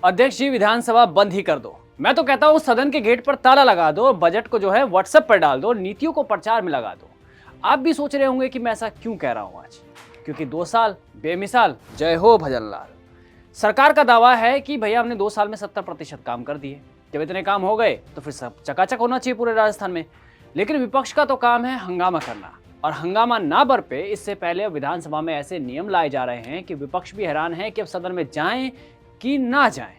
अध्यक्ष जी, विधानसभा बंद ही कर दो। मैं तो कहता हूं सदन के गेट पर ताला लगा दो, बजट को जो है व्हाट्सएप पर डाल दो, नीतियों को प्रचार में लगा दो। आप भी सोच रहे होंगे कि मैं ऐसा क्यों कह रहा हूं आज, क्योंकि 2 साल बेमिसाल। जय हो भजनलाल। सरकार का दावा है कि भैया हमने 2 साल में 70% काम कर दिए। जब इतने काम हो गए तो फिर सब चकाचक होना चाहिए पूरे राजस्थान में। लेकिन विपक्ष का तो काम है हंगामा करना, और हंगामा ना बरपे इससे पहले विधानसभा में ऐसे नियम लाए जा रहे हैं कि विपक्ष भी हैरान है कि अब सदन में जाएं कि ना जाएं।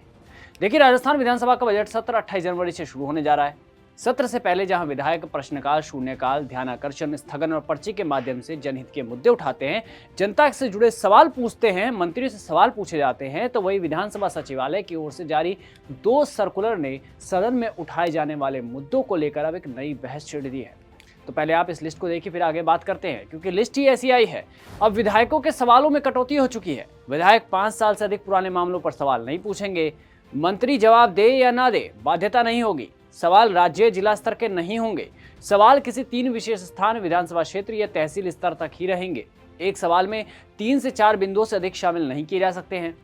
देखिए, राजस्थान विधानसभा का बजट सत्र 28 जनवरी से शुरू होने जा रहा है। सत्र से पहले जहां विधायक प्रश्नकाल, शून्यकाल, ध्यानाकर्षण, स्थगन और पर्ची के माध्यम से जनहित के मुद्दे उठाते हैं, जनता से जुड़े सवाल पूछते हैं, मंत्रियों से सवाल पूछे जाते हैं, तो वही विधानसभा सचिवालय की ओर से जारी 2 सर्कुलर ने सदन में उठाए जाने वाले मुद्दों को लेकर अब एक नई बहस छेड़ दी है। तो पहले आप इस लिस्ट को देखिए, फिर आगे बात करते हैं, क्योंकि लिस्ट ही ऐसी आई है। अब विधायकों के सवालों में कटौती हो चुकी है। विधायक 5 साल से अधिक पुराने मामलों पर सवाल नहीं पूछेंगे। मंत्री जवाब दे या ना दे, बाध्यता नहीं होगी। सवाल राज्य जिला स्तर के नहीं होंगे। सवाल किसी 3 विशेष स्थान, विधानसभा क्षेत्र या तहसील स्तर तक ही रहेंगे। एक सवाल में 3 से 4 बिंदुओं से अधिक शामिल नहीं किए जा सकते हैं।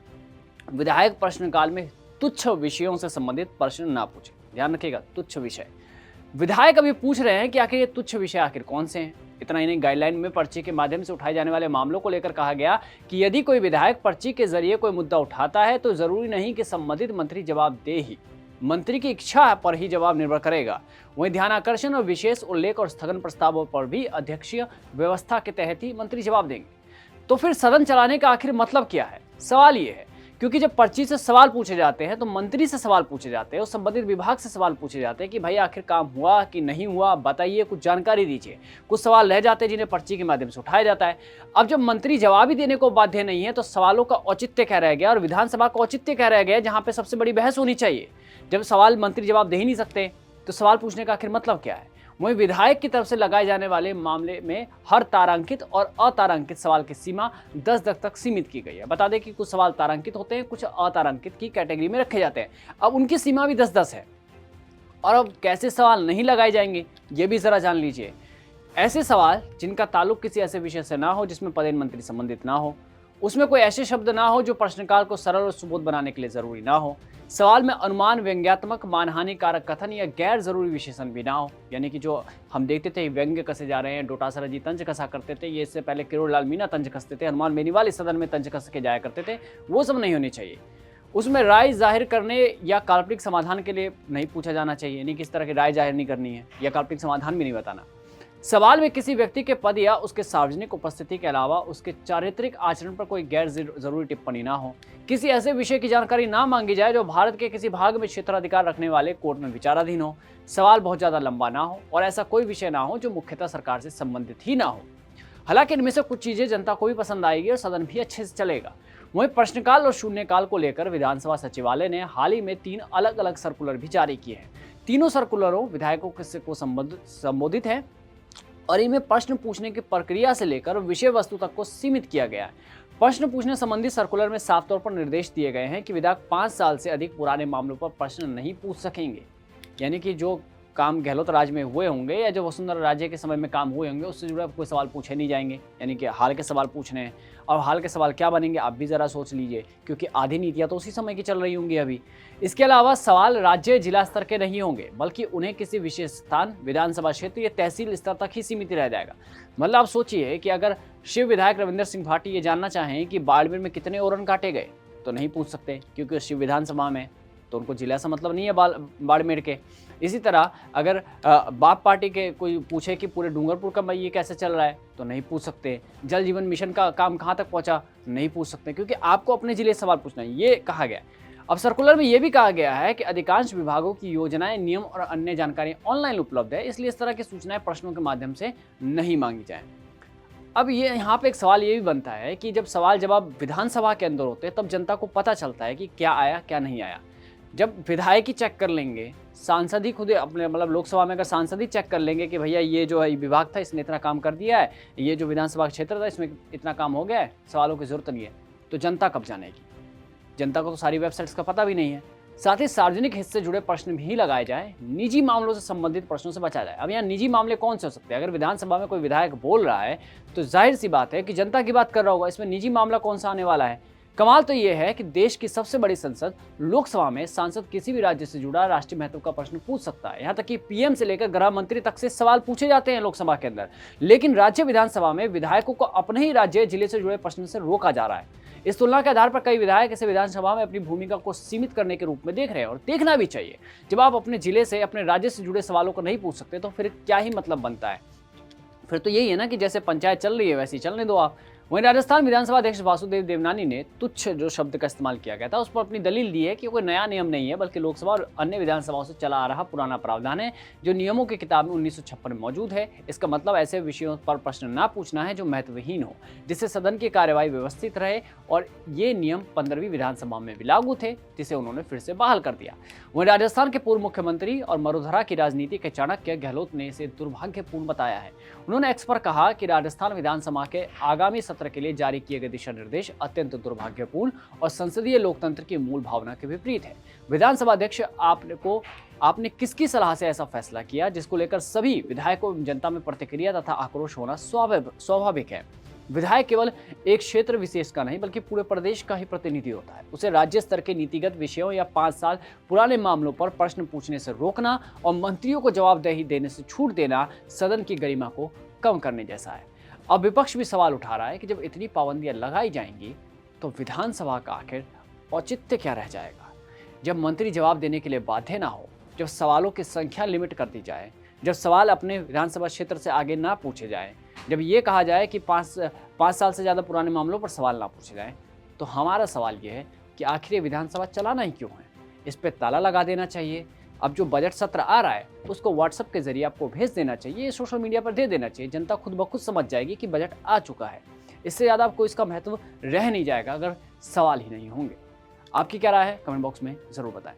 विधायक प्रश्नकाल में तुच्छ विषयों से संबंधित प्रश्न ना पूछे। ध्यान रखिएगा, तुच्छ विषय। विधायक अभी पूछ रहे हैं कि आखिर ये तुच्छ विषय आखिर कौन से हैं। इतना ही नहीं, गाइडलाइन में पर्ची के माध्यम से उठाए जाने वाले मामलों को लेकर कहा गया कि यदि कोई विधायक पर्ची के जरिए कोई मुद्दा उठाता है तो जरूरी नहीं कि संबंधित मंत्री जवाब दे ही, मंत्री की इच्छा पर ही जवाब निर्भर करेगा। वहीं ध्यानाकर्षण और विशेष उल्लेख और स्थगन प्रस्तावों पर भी अध्यक्षीय व्यवस्था के तहत ही मंत्री जवाब देंगे। तो फिर सदन चलाने का आखिर मतलब क्या है? सवाल ये है, क्योंकि जब पर्ची से सवाल पूछे जाते हैं तो मंत्री से सवाल पूछे जाते हैं, उस संबंधित विभाग से सवाल पूछे जाते हैं कि भाई आखिर काम हुआ कि नहीं हुआ, बताइए, कुछ जानकारी दीजिए। कुछ सवाल रह जाते हैं जिन्हें पर्ची के माध्यम से उठाया जाता है। अब जब मंत्री जवाब ही देने को बाध्य नहीं है तो सवालों का औचित्य क्या रह गया और विधानसभा का औचित्य क्या रह गया, जहां पे सबसे बड़ी बहस होनी चाहिए। जब सवाल मंत्री जवाब दे ही नहीं सकते तो सवाल पूछने का आखिर मतलब क्या है? वहीं विधायक की तरफ से लगाए जाने वाले मामले में हर तारांकित और अतारांकित सवाल की सीमा 10 तक सीमित की गई है। बता दें कि कुछ सवाल तारांकित होते हैं, कुछ अतारांकित की कैटेगरी में रखे जाते हैं। अब उनकी सीमा भी 10 है। और अब कैसे सवाल नहीं लगाए जाएंगे ये भी जरा जान लीजिए। ऐसे सवाल जिनका ताल्लुक किसी ऐसे विषय से ना हो जिसमें पदेन मंत्री संबंधित ना हो, उसमें कोई ऐसे शब्द ना हो जो प्रश्नकाल को सरल और सुबोध बनाने के लिए जरूरी ना हो, सवाल में अनुमान, व्यंग्यात्मक, मानहानिकारक कथन या गैर जरूरी विशेषण भी ना हो। यानी कि जो हम देखते थे व्यंग्य कसे जा रहे हैं, डोटासरा जी तंज कसा करते थे, ये इससे पहले किरोड़लाल मीणा तंज कसते थे, हनुमान बेनीवाल इस सदन में तंज कस के जाया करते थे, वो सब नहीं होनी चाहिए। उसमें राय जाहिर करने या काल्पनिक समाधान के लिए नहीं पूछा जाना चाहिए, यानी किस तरह की राय जाहिर नहीं करनी है या काल्पनिक समाधान भी नहीं बताना। सवाल में किसी व्यक्ति के पद या उसके सार्वजनिक उपस्थिति के अलावा उसके चारित्रिक आचरण पर कोई गैर जरूरी टिप्पणी ना हो। किसी ऐसे विषय की जानकारी ना मांगी जाए जो भारत के किसी भाग में क्षेत्राधिकार रखने वाले कोर्ट में विचाराधीन हो। सवाल बहुत ज्यादा लंबा ना हो और ऐसा कोई विषय ना हो जो मुख्यतः सरकार से संबंधित ही ना हो। हालांकि इनमें से कुछ चीजें जनता को भी पसंद आएगी और सदन भी अच्छे से चलेगा। वहीं प्रश्नकाल और शून्यकाल को लेकर विधानसभा सचिवालय ने हाल ही में 3 अलग अलग सर्कुलर भी जारी किए हैं। तीनों सर्कुलरों विधायकों को संबोधित है और इनमें प्रश्न पूछने की प्रक्रिया से लेकर विषय वस्तु तक को सीमित किया गया है। प्रश्न पूछने संबंधी सर्कुलर में साफ तौर पर निर्देश दिए गए हैं कि विधायक 5 साल से अधिक पुराने मामलों पर प्रश्न नहीं पूछ सकेंगे। यानी कि जो काम गहलोत राज में हुए होंगे या जो वसुंधरा राजे के समय में काम हुए होंगे उससे जुड़े कोई सवाल पूछे नहीं जाएंगे। यानी कि हाल के सवाल पूछने हैं। और हाल के सवाल क्या बनेंगे आप भी ज़रा सोच लीजिए, क्योंकि आधी नीतियाँ तो उसी समय की चल रही होंगी अभी। इसके अलावा सवाल राज्य जिला स्तर के नहीं होंगे, बल्कि उन्हें किसी विशेष स्थान, विधानसभा क्षेत्र या तहसील स्तर तक ही सीमित रह जाएगा। मतलब आप सोचिए कि अगर शिव विधायक रविंद्र सिंह भाटी ये जानना चाहें कि बाड़मेर में कितने ओरन काटे गए तो नहीं पूछ सकते, क्योंकि शिव विधानसभा में तो उनको जिला से मतलब नहीं है बाड़मेर के। इसी तरह अगर बाप पार्टी के कोई पूछे कि पूरे डूंगरपुर का ये कैसे चल रहा है तो नहीं पूछ सकते। जल जीवन मिशन का काम कहाँ तक पहुँचा नहीं पूछ सकते, क्योंकि आपको अपने जिले से सवाल पूछना है, ये कहा गया। अब सर्कुलर में ये भी कहा गया है कि अधिकांश विभागों की योजनाएं, नियम और अन्य जानकारी ऑनलाइन उपलब्ध है, इसलिए इस तरह की सूचनाएं प्रश्नों के माध्यम से नहीं मांगी जाए। अब ये यहाँ पे एक सवाल ये भी बनता है कि जब सवाल जवाब विधानसभा के अंदर होते हैं तब जनता को पता चलता है कि क्या आया क्या नहीं आया। जब विधायक ही चेक कर लेंगे, सांसद ही खुद अपने मतलब लोकसभा में अगर सांसद ही चेक कर लेंगे कि भैया ये जो है विभाग था इसने इतना काम कर दिया है, ये जो विधानसभा क्षेत्र था इसमें इतना काम हो गया है, सवालों की जरूरत नहीं है, तो जनता कब जानेगी? जनता को तो सारी वेबसाइट्स का पता भी नहीं है। साथ ही सार्वजनिक हित से जुड़े प्रश्न भी लगाए जाए, निजी मामलों से संबंधित प्रश्नों से बचा जाए। अब यहाँ निजी मामले कौन से हो सकते हैं? अगर विधानसभा में कोई विधायक बोल रहा है तो जाहिर सी बात है कि जनता की बात कर रहा होगा, इसमें निजी मामला कौन सा आने वाला है? कमाल तो यह है कि देश की सबसे बड़ी संसद लोकसभा में सांसद किसी भी राज्य से जुड़ा राष्ट्रीय महत्व का प्रश्न पूछ सकता है। यहाँ तक कि पीएम से लेकर गृह मंत्री तक से सवाल पूछे जाते हैं लोकसभा के अंदर। लेकिन राज्य विधानसभा में विधायकों को अपने ही राज्य जिले से जुड़े प्रश्न से रोका जा रहा है। इस तुलना के आधार पर कई विधायक इसे विधानसभा में अपनी भूमिका को सीमित करने के रूप में देख रहे हैं, और देखना भी चाहिए। जब आप अपने जिले से, अपने राज्य से जुड़े सवालों को नहीं पूछ सकते तो फिर क्या ही मतलब बनता है। फिर तो यही है ना कि जैसे पंचायत चल रही है वैसे ही चलने दो आप। वहीं राजस्थान विधानसभा अध्यक्ष वासुदेव देवनानी ने तुच्छ जो शब्द का इस्तेमाल किया गया था उस पर अपनी दलील दी है कि कोई नया नियम नहीं है, बल्कि लोकसभा और अन्य विधानसभाओं से चला आ रहा पुराना प्रावधान है जो नियमों की किताब में 1956 में मौजूद है। इसका मतलब ऐसे विषयों पर प्रश्न ना पूछना है जो महत्वहीन हो, जिससे सदन की कार्यवाही व्यवस्थित रहे। और ये नियम 15वीं विधानसभा में भी लागू थे, जिसे उन्होंने फिर से बहाल कर दिया। वहीं राजस्थान के पूर्व मुख्यमंत्री और मरुधरा की राजनीति के चाणक्य गहलोत ने इसे दुर्भाग्यपूर्ण बताया है। उन्होंने एक्स पर कहा कि राजस्थान विधानसभा के आगामी सत्र के लिए जारी किए गए दिशा निर्देश अत्यंत दुर्भाग्यपूर्ण और संसदीय लोकतंत्र की मूल भावना के विपरीत है। विधानसभा अध्यक्ष आपने किसकी सलाह से ऐसा फैसला किया, जिसको लेकर सभी विधायकों एवं जनता में प्रतिक्रिया तथा आक्रोश होना स्वाभाविक है। विधायक केवल एक क्षेत्र विशेष का नहीं बल्कि पूरे प्रदेश का ही प्रतिनिधि होता है। उसे राज्य स्तर के नीतिगत विषयों या 5 साल पुराने मामलों पर प्रश्न पूछने से रोकना और मंत्रियों को जवाबदेही देने से छूट देना सदन की गरिमा को कम करने जैसा है। अब विपक्ष भी सवाल उठा रहा है कि जब इतनी पाबंदियां लगाई जाएंगी तो विधानसभा का आखिर औचित्य क्या रह जाएगा। जब मंत्री जवाब देने के लिए बाध्य ना हो, जब सवालों की संख्या लिमिट कर दी जाए, जब सवाल अपने विधानसभा क्षेत्र से आगे ना पूछे जाए, जब ये कहा जाए कि 5 साल से ज़्यादा पुराने मामलों पर सवाल ना पूछे जाए, तो हमारा सवाल ये है कि आखिर ये विधानसभा चलाना ही क्यों है। इस पर ताला लगा देना चाहिए। अब जो बजट सत्र आ रहा है उसको व्हाट्सएप के जरिए आपको भेज देना चाहिए, सोशल मीडिया पर दे देना चाहिए। जनता खुद ब खुद समझ जाएगी कि बजट आ चुका है। इससे ज़्यादा आपको इसका महत्व रह नहीं जाएगा अगर सवाल ही नहीं होंगे। आपकी क्या राय है, कमेंट बॉक्स में ज़रूर बताएं।